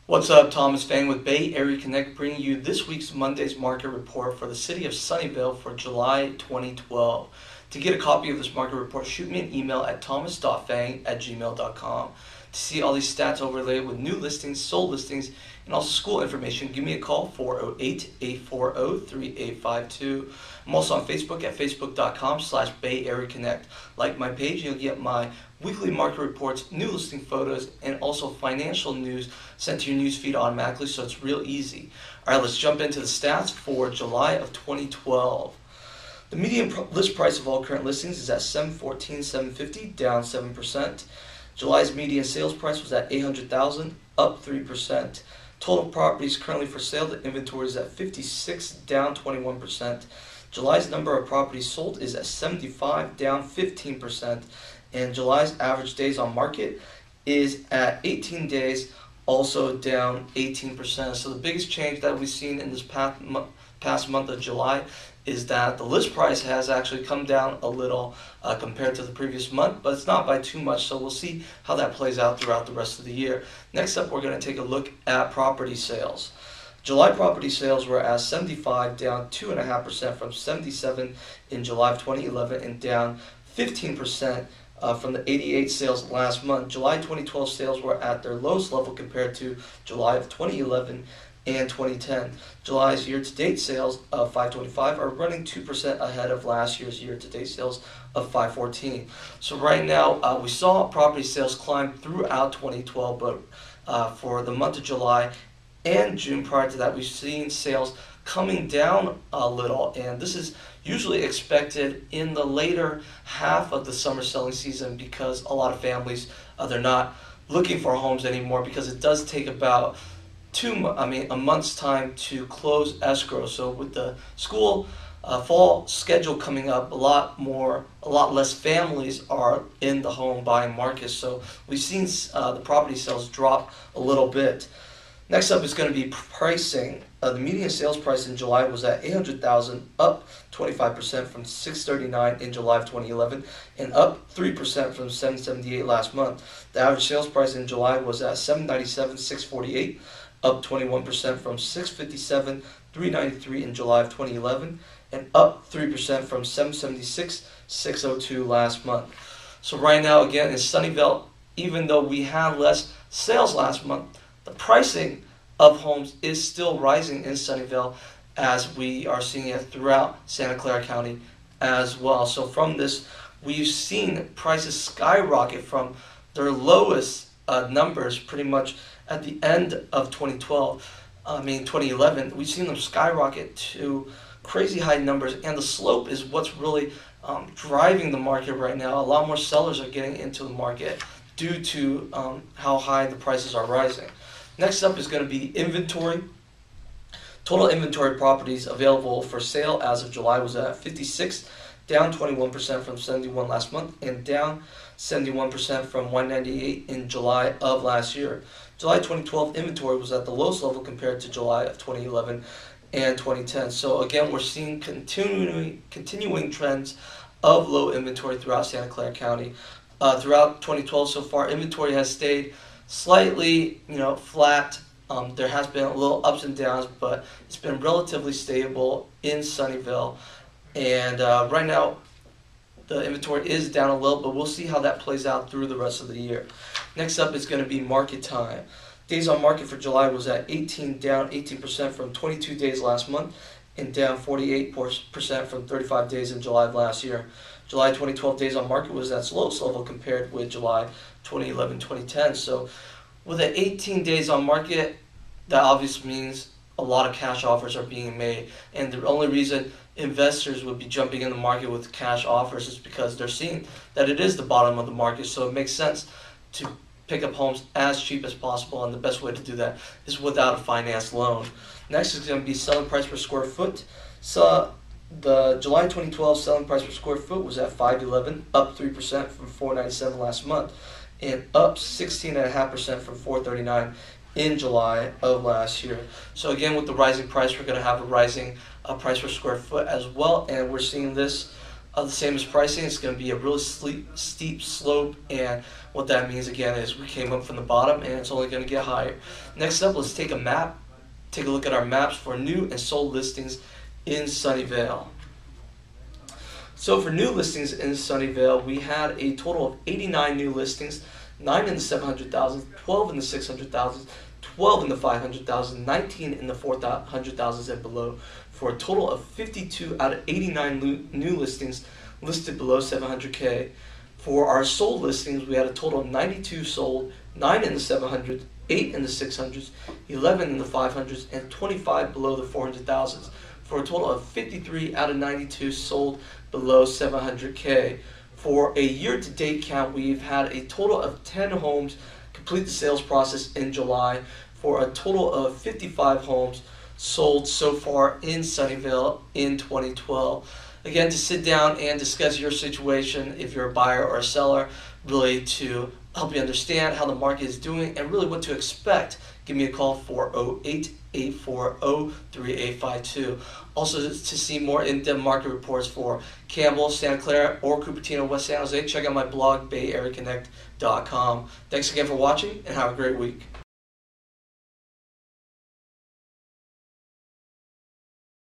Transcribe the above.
What's up, Thomas Feng with Bay Area Connect, bringing you this week's Monday's market report for the city of Sunnyvale for July 2012. To get a copy of this market report, shoot me an email at thomas.feng@gmail.com. To see all these stats overlaid with new listings, sold listings, and also school information, give me a call, 408-840-3852. I'm also on Facebook at facebook.com/Bay Area Connect. Like my page, you'll get my weekly market reports, new listing photos, and also financial news sent to your news feed automatically, so it's real easy. All right, let's jump into the stats for July of 2012. The median list price of all current listings is at $714,750, down 7%. July's median sales price was at $800,000, up 3%. Total properties currently for sale, the inventory is at 56, down 21%. July's number of properties sold is at 75, down 15%. And July's average days on market is at 18 days, also down 18%. So the biggest change that we've seen in this past month of July is that the list price has actually come down a little compared to the previous month, but it's not by too much, so we'll see how that plays out throughout the rest of the year. Next up, we're going to take a look at property sales. July property sales were at 75, down 2.5% from 77 in July of 2011, and down 15% from the 88 sales last month. July 2012 sales were at their lowest level compared to July of 2011 and 2010. July's year-to-date sales of 525 are running 2% ahead of last year's year-to-date sales of 514. So right now, we saw property sales climb throughout 2012, but for the month of July and June prior to that, we've seen sales coming down a little, and this is usually expected in the later half of the summer selling season because a lot of families, they're not looking for homes anymore because it does take about a month's time to close escrow. So with the school fall schedule coming up, a lot less families are in the home buying market. So we've seen the property sales drop a little bit. Next up is going to be pricing. The median sales price in July was at $800,000, up 25% from $639 in July of 2011, and up 3% from $778 last month. The average sales price in July was at $797,648, up 21% from $657,393 in July of 2011, and up 3% from $776,602 last month. So right now, again, in Sunnyvale, even though we had less sales last month, the pricing of homes is still rising in Sunnyvale, as we are seeing it throughout Santa Clara County as well. So from this, we've seen prices skyrocket from their lowest numbers pretty much at the end of 2011. We've seen them skyrocket to crazy high numbers, and the slope is what's really driving the market right now. A lot more sellers are getting into the market due to how high the prices are rising. Next up is going to be inventory. Total inventory properties available for sale as of July was at 56, down 21% from 71 last month, and down 71% from 198 in July of last year. July 2012 inventory was at the lowest level compared to July of 2011 and 2010. So again, we're seeing continuing trends of low inventory throughout Santa Clara County. Throughout 2012 so far, inventory has stayed slightly, flat. There has been a little ups and downs, but it's been relatively stable in Sunnyvale. And right now, the inventory is down a little, but we'll see how that plays out through the rest of the year. Next up is going to be market time. Days on market for July was at 18, down 18% from 22 days last month, and down 48% from 35 days in July of last year. July 2012 days on market was at its lowest level compared with July 2011-2010. So with an 18 days on market, that obviously means a lot of cash offers are being made. And the only reason investors would be jumping in the market with cash offers is because they're seeing that it is the bottom of the market. So it makes sense to pick up homes as cheap as possible, and the best way to do that is without a finance loan. Next is going to be selling price per square foot. So the July 2012 selling price per square foot was at $511, up 3% from $497 last month, and up 16.5% from $439 in July of last year. So again, with the rising price, we're going to have a rising price per square foot as well, and we're seeing this The same as pricing, it's going to be a really steep slope, and what that means again is we came up from the bottom and it's only going to get higher. Next up, let's take a look at our maps for new and sold listings in Sunnyvale. So for new listings in Sunnyvale, we had a total of 89 new listings, 9 in the 700,000, 12 in the 600,000, 12 in the 500,000, 19 in the 400,000 and below, for a total of 52 out of 89 new listings listed below 700K. For our sold listings, we had a total of 92 sold, 9 in the 700s, 8 in the 600s, 11 in the 500s, and 25 below the 400,000s, for a total of 53 out of 92 sold below 700K. For a year-to-date count, we've had a total of 10 homes complete the sales process in July, for a total of 55 homes sold so far in Sunnyvale in 2012. Again, to sit down and discuss your situation, if you're a buyer or a seller, really to help you understand how the market is doing and really what to expect, give me a call, 408-840-3852. Also, to see more in-depth market reports for Campbell, Santa Clara, or Cupertino, West San Jose, check out my blog, BayAreaConnect.com. Thanks again for watching, and have a great week.